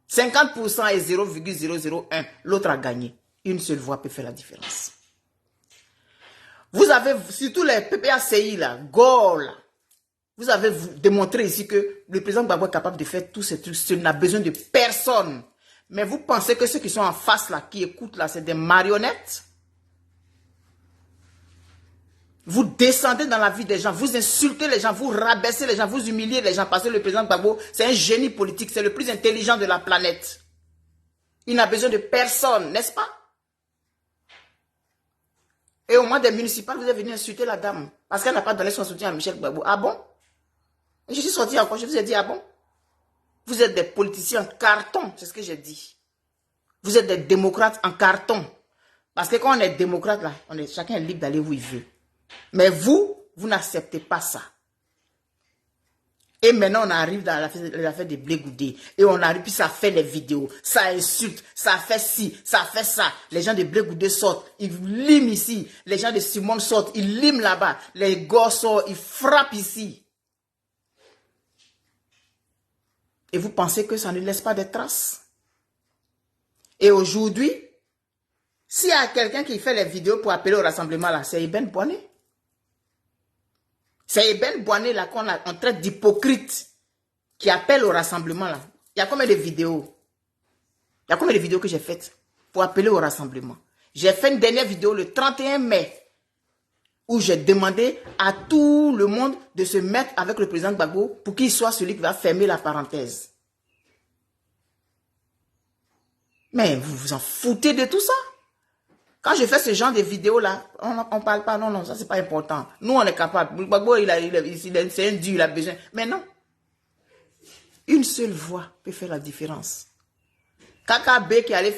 50% et 0,001, l'autre a gagné. Une seule voix peut faire la différence. Vous avez, surtout les PPACI là, Gore là, vous avez démontré ici que le président Gbagbo est capable de faire tous ces trucs. Il n'a besoin de personne. Mais vous pensez que ceux qui sont en face là, qui écoutent là, c'est des marionnettes? Vous descendez dans la vie des gens, vous insultez les gens, vous rabaissez les gens, vous humiliez les gens parce que le président Gbagbo, c'est un génie politique, c'est le plus intelligent de la planète. Il n'a besoin de personne, n'est-ce pas? Et au moment des municipales, vous êtes venu insulter la dame parce qu'elle n'a pas donné son soutien à Michel Gbagbo. Ah bon? Et je suis sorti encore, je vous ai dit, ah bon? Vous êtes des politiciens en carton, c'est ce que j'ai dit. Vous êtes des démocrates en carton. Parce que quand on est démocrate, là, chacun est libre d'aller où il veut. Mais vous n'acceptez pas ça. Et maintenant, on arrive dans l'affaire de Blé Goudé. Et on arrive, puis ça fait les vidéos. Ça insulte, ça fait ci, ça fait ça. Les gens de Blé Goudé sortent, ils liment ici. Les gens de Simone sortent, ils liment là-bas. Les gosses sortent, ils frappent ici. Et vous pensez que ça ne laisse pas de traces? Et aujourd'hui, s'il y a quelqu'un qui fait les vidéos pour appeler au rassemblement, là, c'est Eben Boané. C'est Eben Boané là qu'on traite d'hypocrite qui appelle au rassemblement là. Il y a combien de vidéos? Il y a combien de vidéos que j'ai faites pour appeler au rassemblement? J'ai fait une dernière vidéo le 31 mai où j'ai demandé à tout le monde de se mettre avec le président Gbagbo pour qu'il soit celui qui va fermer la parenthèse. Mais vous vous en foutez de tout ça? Quand je fais ce genre de vidéos là, on ne parle pas, non, ça c'est pas important. Nous on est capable. Gbagbo, c'est un dieu, il a besoin. Mais non. Une seule voix peut faire la différence. KKB qui allait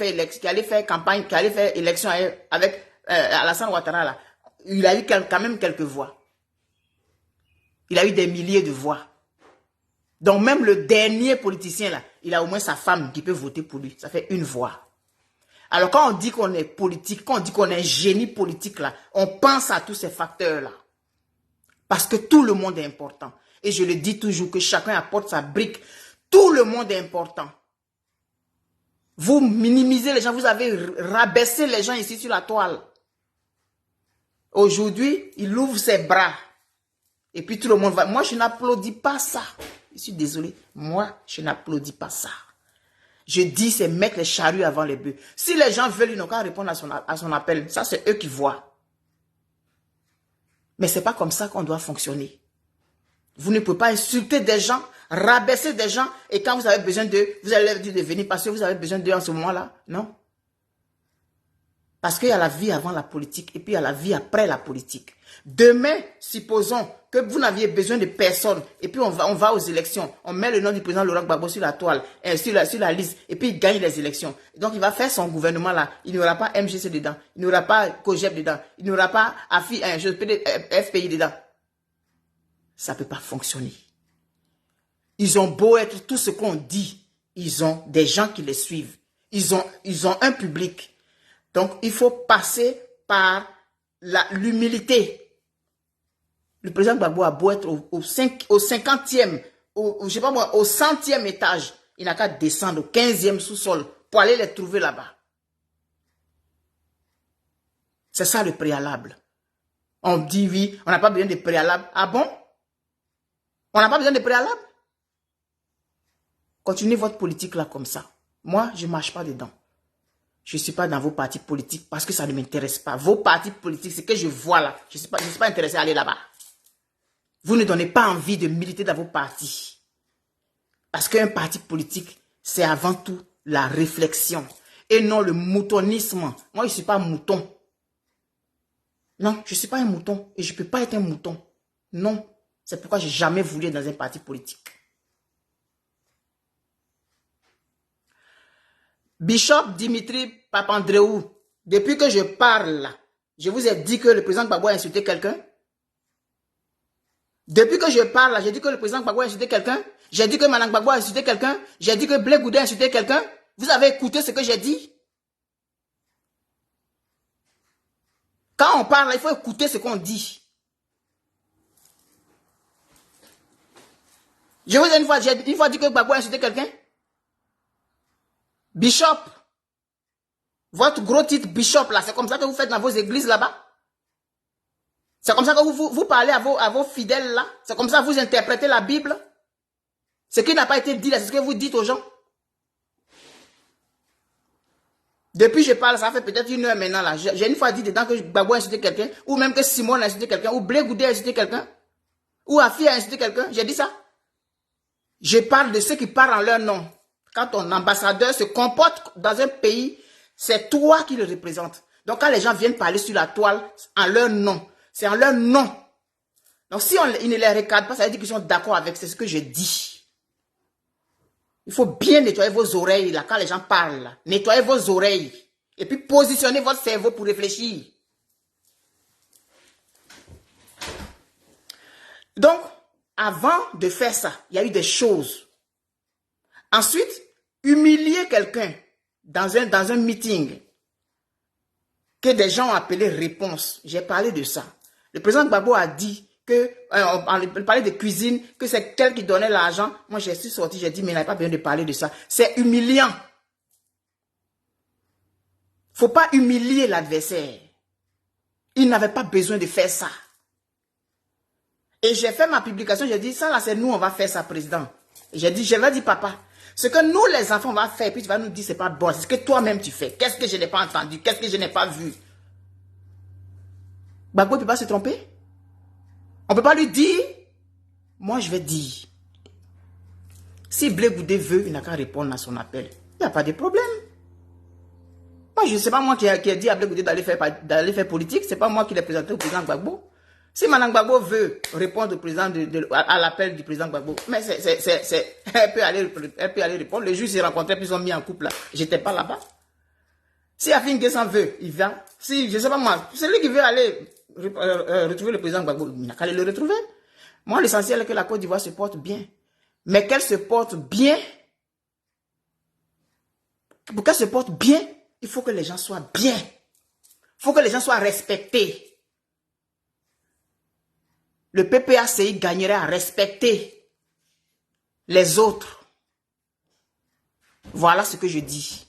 faire campagne, qui allait faire élection avec Alassane Ouattara là, il a eu quand même quelques voix. Il a eu des milliers de voix. Donc même le dernier politicien là, il a au moins sa femme qui peut voter pour lui. Ça fait une voix. Alors quand on dit qu'on est politique, quand on dit qu'on est un génie politique là, on pense à tous ces facteurs là. Parce que tout le monde est important. Et je le dis toujours que chacun apporte sa brique. Tout le monde est important. Vous minimisez les gens, vous avez rabaissé les gens ici sur la toile. Aujourd'hui, il ouvre ses bras. Et puis tout le monde va... Moi, je n'applaudis pas ça. Je suis désolé. Moi, je n'applaudis pas ça. Je dis, c'est mettre les charrues avant les bœufs. Si les gens veulent, ils n'ont qu'à répondre à son appel. Ça, c'est eux qui voient. Mais ce n'est pas comme ça qu'on doit fonctionner. Vous ne pouvez pas insulter des gens, rabaisser des gens, et quand vous avez besoin d'eux, vous allez leur dire de venir parce que vous avez besoin d'eux en ce moment-là. Non. Parce qu'il y a la vie avant la politique et puis il y a la vie après la politique. Demain, supposons que vous n'aviez besoin de personne et puis on va aux élections. On met le nom du président Laurent Gbagbo sur la toile, sur la liste et puis il gagne les élections. Donc il va faire son gouvernement là. Il n'y aura pas MGC dedans, il n'y aura pas COGEP dedans, il n'y aura pas FPI dedans. Ça ne peut pas fonctionner. Ils ont beau être tout ce qu'on dit, ils ont des gens qui les suivent. Ils ont un public. Donc, il faut passer par l'humilité. Le président Gbagbo a beau être au 50e, je sais pas moi, au 100e étage. Il n'a qu'à descendre au 15e sous-sol pour aller les trouver là-bas. C'est ça le préalable. On dit oui, on n'a pas besoin de préalable. Ah bon? On n'a pas besoin de préalable? Continuez votre politique là comme ça. Moi, je ne marche pas dedans. Je ne suis pas dans vos partis politiques parce que ça ne m'intéresse pas. Vos partis politiques, c'est que je vois là. Je ne suis pas intéressé à aller là-bas. Vous ne donnez pas envie de militer dans vos partis. Parce qu'un parti politique, c'est avant tout la réflexion et non le moutonisme. Moi, je ne suis pas un mouton. Non, je ne suis pas un mouton et je ne peux pas être un mouton. Non, c'est pourquoi je n'ai jamais voulu être dans un parti politique. Bishop Dimitri Papandreou, depuis que je parle, je vous ai dit que le président Gbagbo a insulté quelqu'un. Depuis que je parle, j'ai dit que le président Gbagbo a insulté quelqu'un. J'ai dit que Mme Gbagbo a insulté quelqu'un. J'ai dit que Blé Goudé a insulté quelqu'un. Vous avez écouté ce que j'ai dit? Quand on parle, il faut écouter ce qu'on dit. Je vous ai une fois dit que Gbagbo a insulté quelqu'un. Bishop, votre gros titre Bishop là, c'est comme ça que vous faites dans vos églises là-bas. C'est comme ça que vous parlez à vos fidèles là. C'est comme ça que vous interprétez la Bible. Ce qui n'a pas été dit là, c'est ce que vous dites aux gens. Depuis que je parle, ça fait peut-être 1 heure maintenant là. J'ai une fois dit dedans que Gbagbo a insulté quelqu'un, ou même que Simone a insulté quelqu'un, ou Blé Goudé a insulté quelqu'un, ou Afi a insulté quelqu'un. J'ai dit ça. Je parle de ceux qui parlent en leur nom. Quand ton ambassadeur se comporte dans un pays, c'est toi qui le représente. Donc quand les gens viennent parler sur la toile en leur nom, c'est en leur nom. Donc si ils ne les regardent pas, ça veut dire qu'ils sont d'accord avec ce que je dis. Il faut bien nettoyer vos oreilles, là, quand les gens parlent. Là. Nettoyez vos oreilles. Et puis, positionnez votre cerveau pour réfléchir. Donc, avant de faire ça, il y a eu des choses. Ensuite, humilier quelqu'un dans un meeting que des gens ont appelé réponse. J'ai parlé de ça. Le président Gbagbo a dit que, on parlait de cuisine, que c'est quelqu'un qui donnait l'argent. Moi, je suis sorti, j'ai dit, mais il n'a pas besoin de parler de ça. C'est humiliant. Faut pas humilier l'adversaire. Il n'avait pas besoin de faire ça. Et j'ai fait ma publication, j'ai dit, ça là, c'est nous, on va faire ça, président. Et j'ai dit, je vais dire, papa, ce que nous, les enfants, on va faire, puis tu vas nous dire, c'est pas bon, c'est ce que toi-même tu fais. Qu'est-ce que je n'ai pas entendu? Qu'est-ce que je n'ai pas vu? Gbagbo ne peut pas se tromper. On ne peut pas lui dire, moi je vais dire. Si Blé Goudé veut, il n'a qu'à répondre à son appel. Il n'y a pas de problème. Moi, je ne sais pas moi qui ai dit à Blé Goudé d'aller faire politique, ce n'est pas moi qui l'ai présenté au président Gbagbo. Si Mme Gbagbo veut répondre au président à l'appel du président Gbagbo, mais elle peut aller répondre. Le juge s'est rencontré, puis ils sont mis en couple là. Je n'étais pas là-bas. Si Afin Guessan veut, il vient. Si, je ne sais pas moi, c'est lui qui veut aller retrouver le président Gbagbo, il n'a qu'à aller le retrouver. Moi, l'essentiel est que la Côte d'Ivoire se porte bien. Mais qu'elle se porte bien, pour qu'elle se porte bien, il faut que les gens soient bien. Il faut que les gens soient respectés. Le PPACI gagnerait à respecter les autres. Voilà ce que je dis.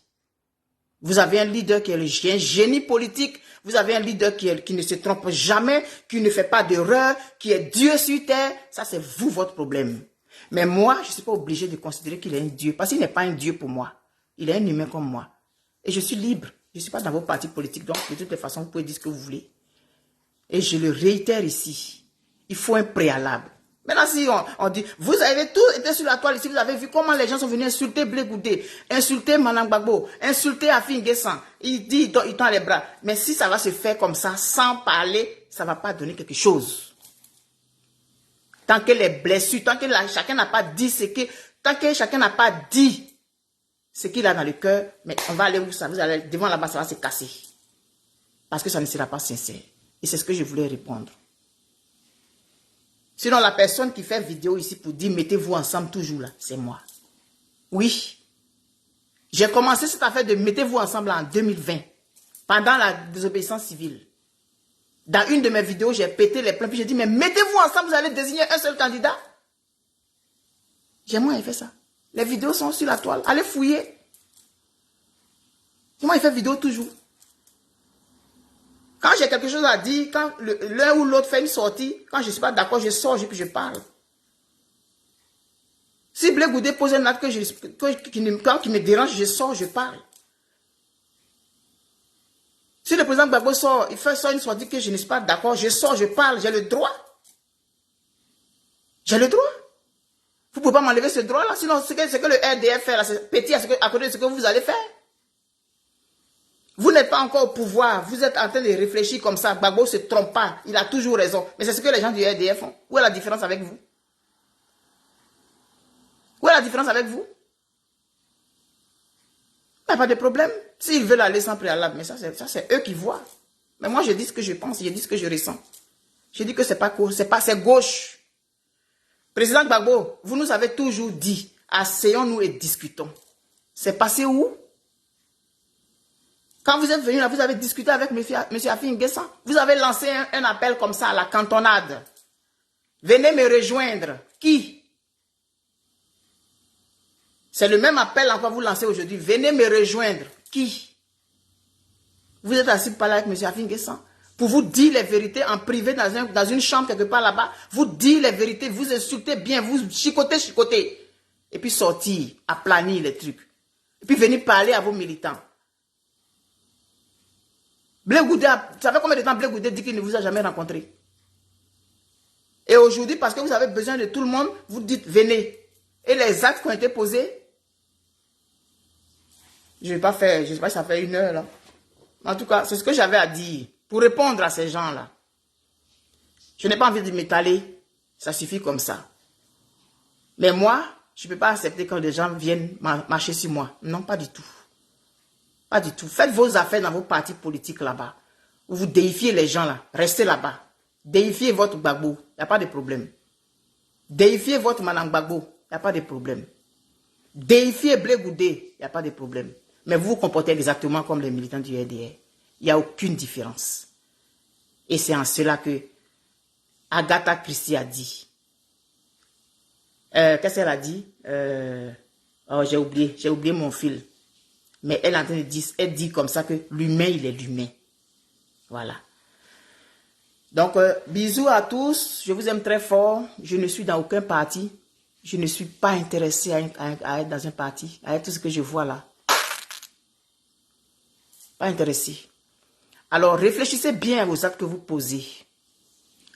Vous avez un leader qui est un génie politique. Vous avez un leader qui ne se trompe jamais, qui ne fait pas d'erreur, qui est Dieu sur terre. Ça, c'est vous, votre problème. Mais moi, je ne suis pas obligé de considérer qu'il est un Dieu. Parce qu'il n'est pas un Dieu pour moi. Il est un humain comme moi. Et je suis libre. Je ne suis pas dans vos partis politiques. Donc, de toutes les façons, vous pouvez dire ce que vous voulez. Et je le réitère ici. Il faut un préalable. Maintenant, si on dit, vous avez tous été sur la toile ici, vous avez vu comment les gens sont venus insulter Blé Goudé, insulter Mme Gbagbo, insulter Afin Guessan. Il dit, il tend les bras. Mais si ça va se faire comme ça, sans parler, ça ne va pas donner quelque chose. Tant que les blessures, tant que chacun n'a pas dit ce que, tant que chacun n'a pas dit ce qu'il a dans le cœur, mais on va aller où ça, vous allez, devant là-bas, ça va se casser. Parce que ça ne sera pas sincère. Et c'est ce que je voulais répondre. Sinon, la personne qui fait vidéo ici pour dire mettez-vous ensemble toujours là, c'est moi. Oui. J'ai commencé cette affaire de mettez-vous ensemble en 2020, pendant la désobéissance civile. Dans une de mes vidéos, j'ai pété les plombs, puis j'ai dit, mais mettez-vous ensemble, vous allez désigner un seul candidat. J'ai moins fait ça. Les vidéos sont sur la toile. Allez fouiller. Moi, il fait vidéo toujours. Quand j'ai quelque chose à dire, quand l'un ou l'autre fait une sortie, quand je ne suis pas d'accord, je sors et puis je parle. Si Blé Goudé pose un acte qui me dérange, je sors, je parle. Si le président Gbagbo sort, il fait ça une sortie que je ne suis pas d'accord, je sors, je parle, j'ai le droit. J'ai le droit. Vous ne pouvez pas m'enlever ce droit-là, sinon ce que le RDF fait, c'est petit à côté de ce que vous allez faire. Vous n'êtes pas encore au pouvoir, vous êtes en train de réfléchir comme ça. Gbagbo ne se trompe pas, il a toujours raison. Mais c'est ce que les gens du RDF font. Où est la différence avec vous? Où est la différence avec vous? Il n'y a pas de problème. S'ils veulent aller sans préalable, mais ça c'est eux qui voient. Mais moi je dis ce que je pense, je dis ce que je ressens. Je dis que c'est pas court, c'est gauche. Président Gbagbo, vous nous avez toujours dit, asseyons-nous et discutons. C'est passé où? Quand vous êtes venu là, vous avez discuté avec M. Afin Guessan. Vous avez lancé un appel comme ça à la cantonade. Venez me rejoindre. Qui? C'est le même appel encore vous lancez aujourd'hui. Venez me rejoindre. Qui? Vous êtes assis par là avec M. Afin Guessan pour vous dire les vérités en privé dans une chambre quelque part là-bas. Vous dire les vérités, vous insultez bien, vous chicotez. Et puis sortir, aplanir les trucs. Et puis venir parler à vos militants. Blé Goudé, ça fait combien de temps Blé Goudé dit qu'il ne vous a jamais rencontré? Et aujourd'hui, parce que vous avez besoin de tout le monde, vous dites venez. Et les actes qui ont été posés, je ne vais pas faire, je ne sais pas si ça fait 1 heure là. En tout cas, c'est ce que j'avais à dire pour répondre à ces gens-là. Je n'ai pas envie de m'étaler, ça suffit comme ça. Mais moi, Je ne peux pas accepter quand des gens viennent marcher sur moi. Non, pas du tout. Pas du tout. Faites vos affaires dans vos partis politiques là-bas. Vous déifiez les gens là. Restez là-bas. Déifiez votre Gbagbo. Il n'y a pas de problème. Déifiez votre Madame Gbagbo. Il n'y a pas de problème. Déifiez Blé Goudé. Il n'y a pas de problème. Mais vous vous comportez exactement comme les militants du RDR. Il n'y a aucune différence. Et c'est en cela que Agatha Christie a dit. Qu'est-ce qu'elle a dit? Oh, j'ai oublié mon fil. Mais elle est en train de dire, elle dit comme ça que l'humain, il est l'humain. Voilà. Donc, bisous à tous. Je vous aime très fort. Je ne suis dans aucun parti. Je ne suis pas intéressé à être dans un parti. À être tout ce que je vois là. Pas intéressé. Alors, réfléchissez bien aux actes que vous posez.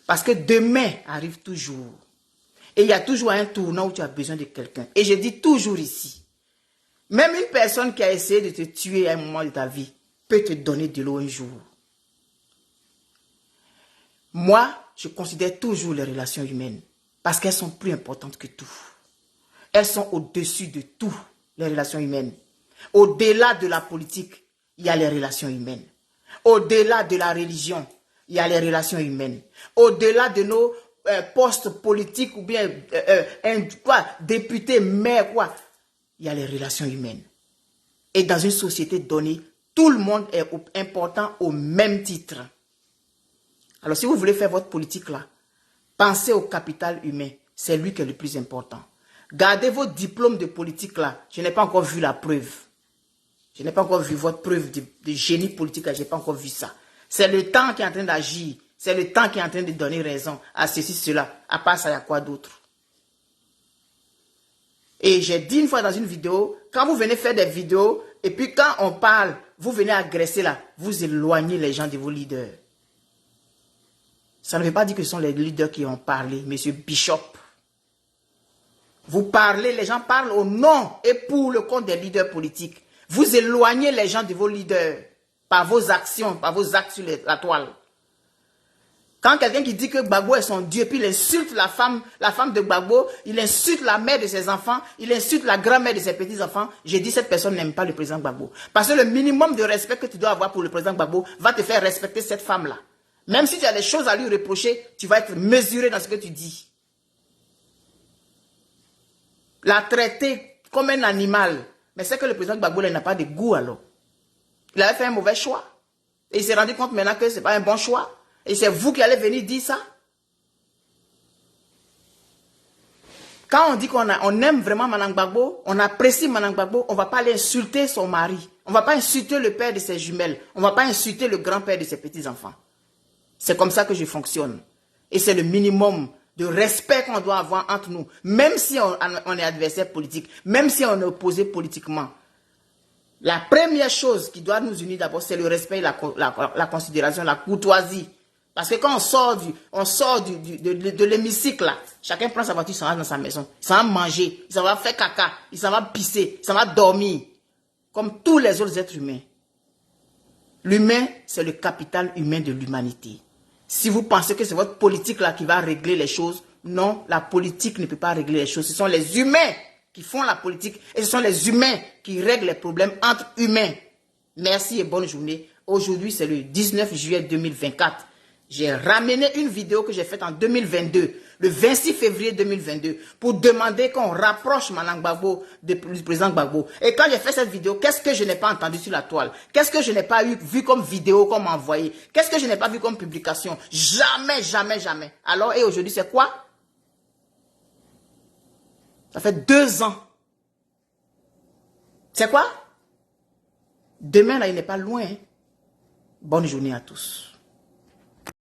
Parce que demain arrive toujours. Et il y a toujours un tournant où tu as besoin de quelqu'un. Et je dis toujours ici, même une personne qui a essayé de te tuer à un moment de ta vie peut te donner de l'eau un jour. Moi, je considère toujours les relations humaines parce qu'elles sont plus importantes que tout. Elles sont au-dessus de tout, les relations humaines. Au-delà de la politique, il y a les relations humaines. Au-delà de la religion, il y a les relations humaines. Au-delà de nos postes politiques ou bien députés, maires, quoi, il y a les relations humaines. Et dans une société donnée, tout le monde est important au même titre. Alors si vous voulez faire votre politique là, pensez au capital humain. C'est lui qui est le plus important. Gardez vos diplômes de politique là. Je n'ai pas encore vu la preuve. Je n'ai pas encore vu votre preuve de génie politique là. Je n'ai pas encore vu ça. C'est le temps qui est en train d'agir. C'est le temps qui est en train de donner raison à ceci, cela. À part ça, il y a quoi d'autre? Et j'ai dit une fois dans une vidéo, quand vous venez faire des vidéos, et puis quand on parle, vous venez agresser là, vous éloignez les gens de vos leaders. Ça ne veut pas dire que ce sont les leaders qui ont parlé, monsieur Bishop. Vous parlez, les gens parlent au nom et pour le compte des leaders politiques. Vous éloignez les gens de vos leaders par vos actions, par vos actes sur la toile. Quand quelqu'un qui dit que Gbagbo est son Dieu, puis il insulte la femme de Gbagbo, il insulte la mère de ses enfants, il insulte la grand-mère de ses petits-enfants, j'ai dit cette personne n'aime pas le président Gbagbo. Parce que le minimum de respect que tu dois avoir pour le président Gbagbo va te faire respecter cette femme-là. Même si tu as des choses à lui reprocher, tu vas être mesuré dans ce que tu dis. La traiter comme un animal. Mais c'est que le président Gbagbo n'a pas de goût alors. Il avait fait un mauvais choix. Et il s'est rendu compte maintenant que ce n'est pas un bon choix. Et c'est vous qui allez venir dire ça. Quand on dit qu'on aime vraiment Mme Gbagbo, on apprécie Mme Gbagbo, on ne va pas aller insulter son mari. On ne va pas insulter le père de ses jumelles. On ne va pas insulter le grand-père de ses petits-enfants. C'est comme ça que je fonctionne. Et c'est le minimum de respect qu'on doit avoir entre nous. Même si on est adversaire politique, même si on est opposé politiquement. La première chose qui doit nous unir d'abord, c'est le respect, la considération, la courtoisie. Parce que quand on sort de l'hémicycle là, chacun prend sa voiture, il s'en va dans sa maison. Il s'en va manger, il s'en va faire caca, il s'en va pisser, il s'en va dormir. Comme tous les autres êtres humains. L'humain, c'est le capital humain de l'humanité. Si vous pensez que c'est votre politique là qui va régler les choses, non, la politique ne peut pas régler les choses. Ce sont les humains qui font la politique et ce sont les humains qui règlent les problèmes entre humains. Merci et bonne journée. Aujourd'hui, c'est le 19 juillet 2024. J'ai ramené une vidéo que j'ai faite en 2022, le 26 février 2022, pour demander qu'on rapproche Mme Gbagbo du président Gbagbo. Et quand j'ai fait cette vidéo, qu'est-ce que je n'ai pas entendu sur la toile? Qu'est-ce que je n'ai pas vu comme vidéo, comme envoyé? Qu'est-ce que je n'ai pas vu comme publication? Jamais, jamais, jamais. Alors, et aujourd'hui, c'est quoi? Ça fait 2 ans. C'est quoi? Demain, là, il n'est pas loin. Bonne journée à tous.